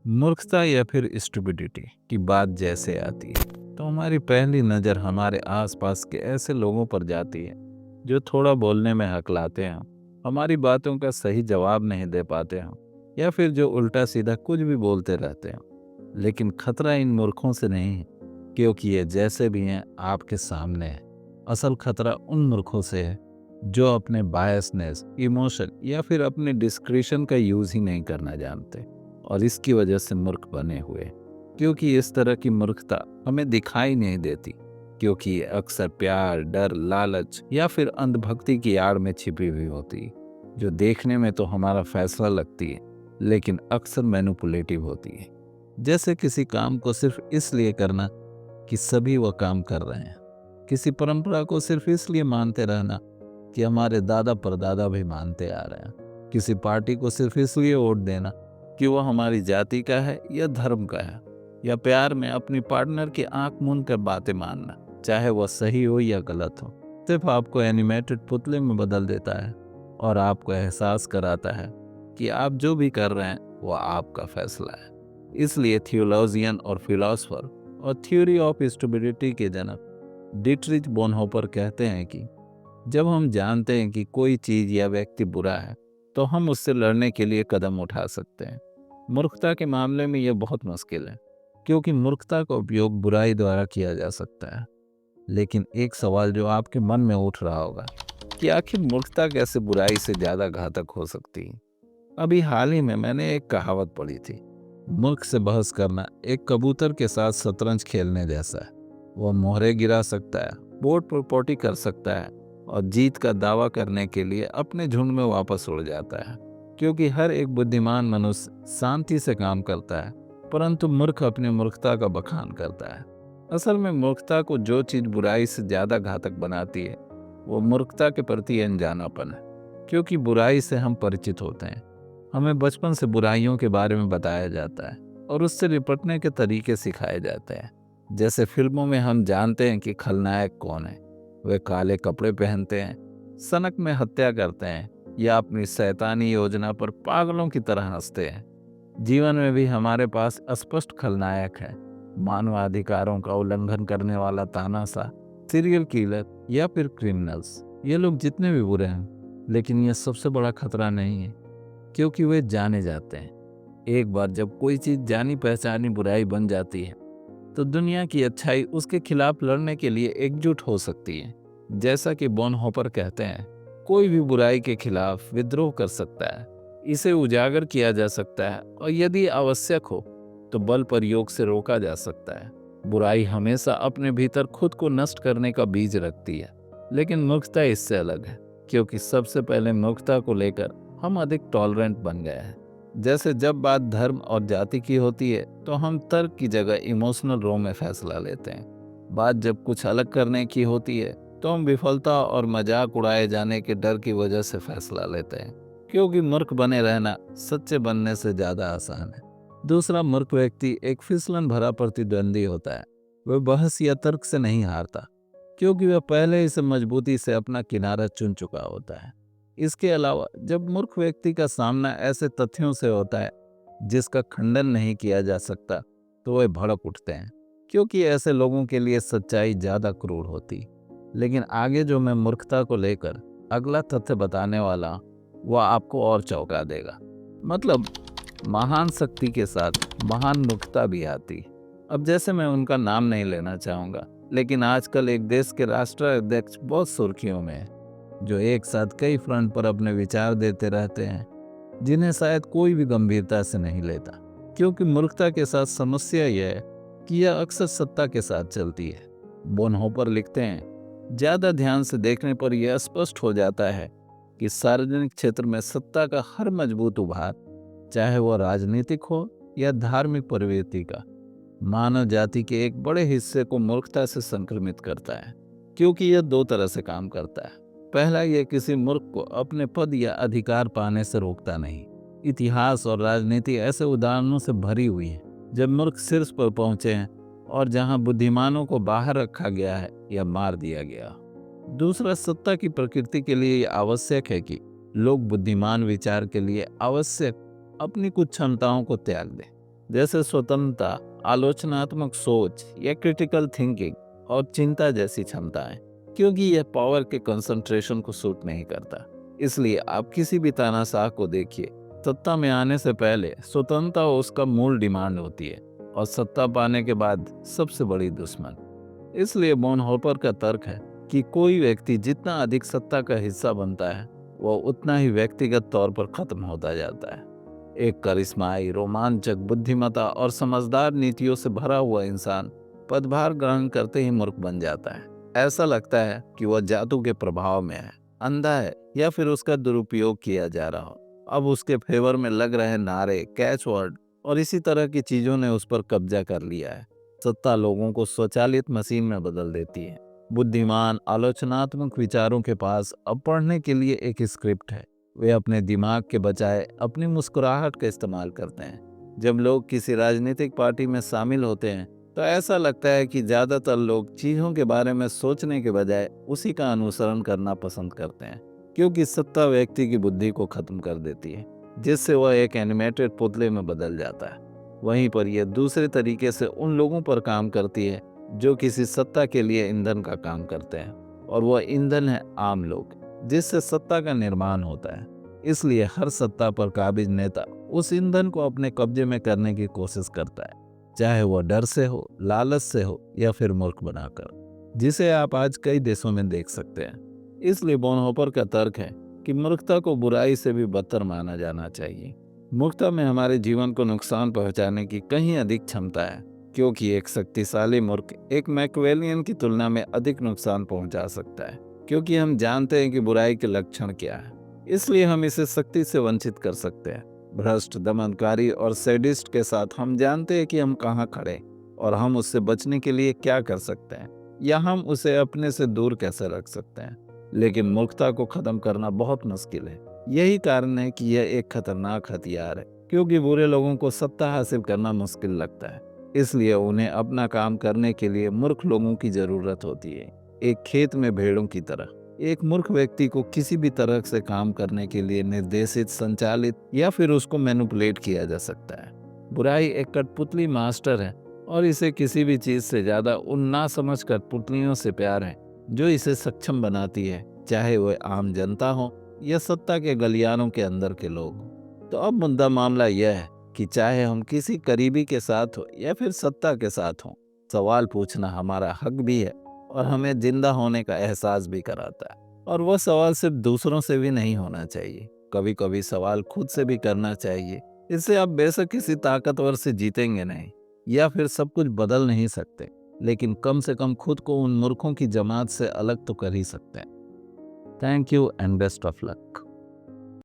मूर्खता या फिर स्टुपिडिटी की बात जैसे आती है तो हमारी पहली नज़र हमारे आसपास के ऐसे लोगों पर जाती है जो थोड़ा बोलने में हकलाते हैं, हमारी बातों का सही जवाब नहीं दे पाते हैं, या फिर जो उल्टा सीधा कुछ भी बोलते रहते हैं। लेकिन खतरा इन मूर्खों से नहीं है, क्योंकि ये जैसे भी हैं आपके सामने है। असल खतरा उन मूर्खों से है जो अपने बायसनेस, इमोशन या फिर अपने डिस्क्रिशन का यूज़ ही नहीं करना जानते और इसकी वजह से मूर्ख बने हुए। क्योंकि इस तरह की मूर्खता हमें दिखाई नहीं देती, क्योंकि ये अक्सर प्यार, डर, लालच या फिर अंधभक्ति की आड़ में छिपी हुई होती है, जो देखने में तो हमारा फैसला लगती है लेकिन अक्सर मैनिपुलेटिव होती है। जैसे किसी काम को सिर्फ इसलिए करना कि सभी वह काम कर रहे हैं, किसी परंपरा को सिर्फ इसलिए मानते रहना कि हमारे दादा परदादा भी मानते आ रहे हैं, किसी पार्टी को सिर्फ इसलिए वोट देना कि वह हमारी जाति का है या धर्म का है, या प्यार में अपनी पार्टनर की आंख मूंद कर बातें मानना, चाहे वह सही हो या गलत हो, सिर्फ आपको एनिमेटेड पुतले में बदल देता है और आपको एहसास कराता है कि आप जो भी कर रहे हैं वह आपका फैसला है। इसलिए थियोलॉजियन और फिलोसफर और थ्योरी ऑफ स्टेबिलिटी के जनक डिटरिच बोनहोफर कहते हैं कि जब हम जानते हैं कि कोई चीज या व्यक्ति बुरा है तो हम उससे लड़ने के लिए कदम उठा सकते हैं। मूर्खता के मामले में यह बहुत मुश्किल है, क्योंकि मूर्खता का उपयोग बुराई द्वारा किया जा सकता है। लेकिन एक सवाल जो आपके मन में उठ रहा होगा कि आखिर मूर्खता कैसे बुराई से ज्यादा घातक हो सकती है। अभी हाल ही में मैंने एक कहावत पढ़ी थी, मूर्ख से बहस करना एक कबूतर के साथ शतरंज खेलने जैसा है। वह मोहरे गिरा सकता है, बोर्ड पर पोटी कर सकता है और जीत का दावा करने के लिए अपने झुंड में वापस उड़ जाता है, क्योंकि हर एक बुद्धिमान मनुष्य शांति से काम करता है, परंतु मूर्ख अपनी मूर्खता का बखान करता है। असल में मूर्खता को जो चीज बुराई से ज्यादा घातक बनाती है वो मूर्खता के प्रति अनजानापन है। क्योंकि बुराई से हम परिचित होते हैं, हमें बचपन से बुराइयों के बारे में बताया जाता है और उससे निपटने के तरीके सिखाए जाते हैं। जैसे फिल्मों में हम जानते हैं कि खलनायक कौन है, वे काले कपड़े पहनते हैं, सनक में हत्या करते हैं या अपनी शैतानी योजना पर पागलों की तरह हंसते हैं। जीवन में भी हमारे पास स्पष्ट खलनायक है, मानवाधिकारों का उल्लंघन करने वाला तानाशाह, सीरियल किलर या फिर क्रिमिनल्स। ये लोग जितने भी बुरे हैं, लेकिन यह सबसे बड़ा खतरा नहीं है, क्योंकि वे जाने जाते हैं। एक बार जब कोई चीज जानी पहचानी बुराई बन जाती है तो दुनिया की अच्छाई उसके खिलाफ लड़ने के लिए एकजुट हो सकती है। जैसा कि बोनहोफर कहते हैं, कोई भी बुराई के खिलाफ विद्रोह कर सकता है, इसे उजागर किया जा सकता है और यदि आवश्यक हो तो बल प्रयोग से रोका जा सकता है। बुराई हमेशा अपने भीतर खुद को नष्ट करने का बीज रखती है, लेकिन मूर्खता इससे अलग है, क्योंकि सबसे पहले मूर्खता को लेकर हम अधिक टॉलरेंट बन गए हैं। जैसे जब बात धर्म और जाति की होती है तो हम तर्क की जगह इमोशनल रो में फैसला लेते हैं। बात जब कुछ अलग करने की होती है तो हम विफलता और मजाक उड़ाए जाने के डर की वजह से फैसला लेते हैं, क्योंकि मूर्ख बने रहना सच्चे बनने से ज्यादा आसान है। दूसरा मूर्ख व्यक्ति एक फिसलन भरा प्रतिद्वंदी होता है। वह बहस या तर्क से नहीं हारता, क्योंकि वह पहले ही से मजबूती से अपना किनारा चुन चुका होता है। इसके अलावा जब मूर्ख व्यक्ति का सामना ऐसे तथ्यों से होता है जिसका खंडन नहीं किया जा सकता तो वे भड़क उठते हैं, क्योंकि ऐसे लोगों के लिए सच्चाई ज्यादा क्रूर होती। लेकिन आगे जो मैं मूर्खता को लेकर अगला तथ्य बताने वाला वह आपको और चौंका देगा। मतलब महान शक्ति के साथ महान मूर्खता भी आती। अब जैसे मैं उनका नाम नहीं लेना चाहूंगा, लेकिन आजकल एक देश के राष्ट्राध्यक्ष बहुत सुर्खियों में है, जो एक साथ कई फ्रंट पर अपने विचार देते रहते हैं जिन्हें शायद कोई भी गंभीरता से नहीं लेता। क्योंकि मूर्खता के साथ समस्या यह है कि यह अक्सर सत्ता के साथ चलती है। बोनहोफर लिखते हैं, ज्यादा ध्यान से देखने पर यह स्पष्ट हो जाता है कि सार्वजनिक क्षेत्र में सत्ता का हर मजबूत उभार, चाहे वह राजनीतिक हो या धार्मिक प्रवृत्ति का, मानव जाति के एक बड़े हिस्से को मूर्खता से संक्रमित करता है। क्योंकि यह दो तरह से काम करता है। पहला, यह किसी मूर्ख को अपने पद या अधिकार पाने से रोकता नहीं। इतिहास और राजनीति ऐसे उदाहरणों से भरी हुई है जब मूर्ख शीर्ष पर पहुंचे हैं और जहां बुद्धिमानों को बाहर रखा गया है या मार दिया गया। दूसरा, सत्ता की प्रकृति के लिए यह आवश्यक है कि लोग बुद्धिमान विचार के लिए आवश्यक अपनी कुछ क्षमताओं को त्याग दें। जैसे स्वतंत्रता, आलोचनात्मक सोच या क्रिटिकल थिंकिंग और चिंता जैसी क्षमताएं, क्योंकि यह पावर के कंसंट्रेशन को सूट नहीं करता। इसलिए आप किसी भी तानाशाह को देखिए, सत्ता में आने से पहले स्वतंत्रता उसका मूल डिमांड होती है और सत्ता पाने के बाद सबसे बड़ी दुश्मन। इसलिए बॉनहोपर का तर्क है कि कोई व्यक्ति जितना अधिक सत्ता का हिस्सा बनता है, वह उतना ही व्यक्तिगत तौर पर खत्म होता जाता है। एक करिश्माई, रोमांचक, बुद्धिमत्ता और समझदार नीतियों से भरा हुआ इंसान पदभार ग्रहण करते ही मूर्ख बन जाता है। ऐसा लगता है कि वह जादू के प्रभाव में है, अंधा है या फिर उसका दुरुपयोग किया जा रहा हो। अब उसके फेवर में लग रहे नारे, कैच वर्ड और इसी तरह की चीजों ने उस पर कब्जा कर लिया है। सत्ता लोगों को स्वचालित मशीन में बदल देती है। बुद्धिमान, आलोचनात्मक विचारों के पास अब पढ़ने के लिए एक स्क्रिप्ट है। वे अपने दिमाग के बजाय अपनी मुस्कुराहट का इस्तेमाल करते हैं। जब लोग किसी राजनीतिक पार्टी में शामिल होते हैं तो ऐसा लगता है कि ज़्यादातर लोग चीज़ों के बारे में सोचने के बजाय उसी का अनुसरण करना पसंद करते हैं, क्योंकि सत्ता व्यक्ति की बुद्धि को खत्म कर देती है, जिससे वह एक एनिमेटेड पुतले में बदल जाता है। वहीं पर यह दूसरे तरीके से उन लोगों पर काम करती है जो किसी सत्ता के लिए ईंधन का काम करते हैं, और वह ईंधन है आम लोग, जिससे सत्ता का निर्माण होता है। इसलिए हर सत्ता पर काबिज नेता उस ईंधन को अपने कब्जे में करने की कोशिश करता है, चाहे वह डर से हो, लालच से हो या फिर मूर्ख बनाकर, जिसे आप आज कई देशों में देख सकते हैं। इसलिए बॉनहोपर का तर्क है कि मूर्खता को बुराई से भी बदतर माना जाना चाहिए। मूर्खता में हमारे जीवन को नुकसान पहुंचाने की कहीं अधिक क्षमता है, क्योंकि एक शक्तिशाली मूर्ख एक मैकियावेलियन की तुलना में अधिक नुकसान पहुंचा सकता है, क्योंकि हम जानते हैं कि बुराई के लक्षण क्या है। इसलिए हम इसे सख्ती से वंचित कर सकते हैं। भ्रष्ट, दमनकारी और सैडिस्ट के साथ हम जानते हैं कि हम कहाँ खड़े और हम उससे बचने के लिए क्या कर सकते हैं, या हम उसे अपने से दूर कैसे रख सकते हैं। लेकिन मूर्खता को खत्म करना बहुत मुश्किल है। यही कारण है कि यह एक खतरनाक हथियार है, क्योंकि बुरे लोगों को सत्ता हासिल करना मुश्किल लगता है। इसलिए उन्हें अपना काम करने के लिए मूर्ख लोगों की जरूरत होती है। एक खेत में भेड़ों की तरह एक मूर्ख व्यक्ति को किसी भी तरह से काम करने के लिए निर्देशित, संचालित या फिर उसको मैनिपुलेट किया जा सकता है। बुराई एक कठपुतली मास्टर है और इसे किसी भी चीज से ज्यादा उन ना समझ कठपुतलियों से प्यार है जो इसे सक्षम बनाती है, चाहे वह आम जनता हो या सत्ता के गलियारों के अंदर के लोग। तो अब मुद्दा मामला यह है कि चाहे हम किसी करीबी के साथ हो या फिर सत्ता के साथ हो, सवाल पूछना हमारा हक भी है और हमें जिंदा होने का एहसास भी कराता है। और वह सवाल सिर्फ दूसरों से भी नहीं होना चाहिए, कभी कभी सवाल खुद से भी करना चाहिए। इससे आप बेशक किसी ताकतवर से जीतेंगे नहीं या फिर सब कुछ बदल नहीं सकते, लेकिन कम से कम खुद को उन मूर्खों की जमात से अलग तो कर ही सकते हैं। Thank you and best of luck.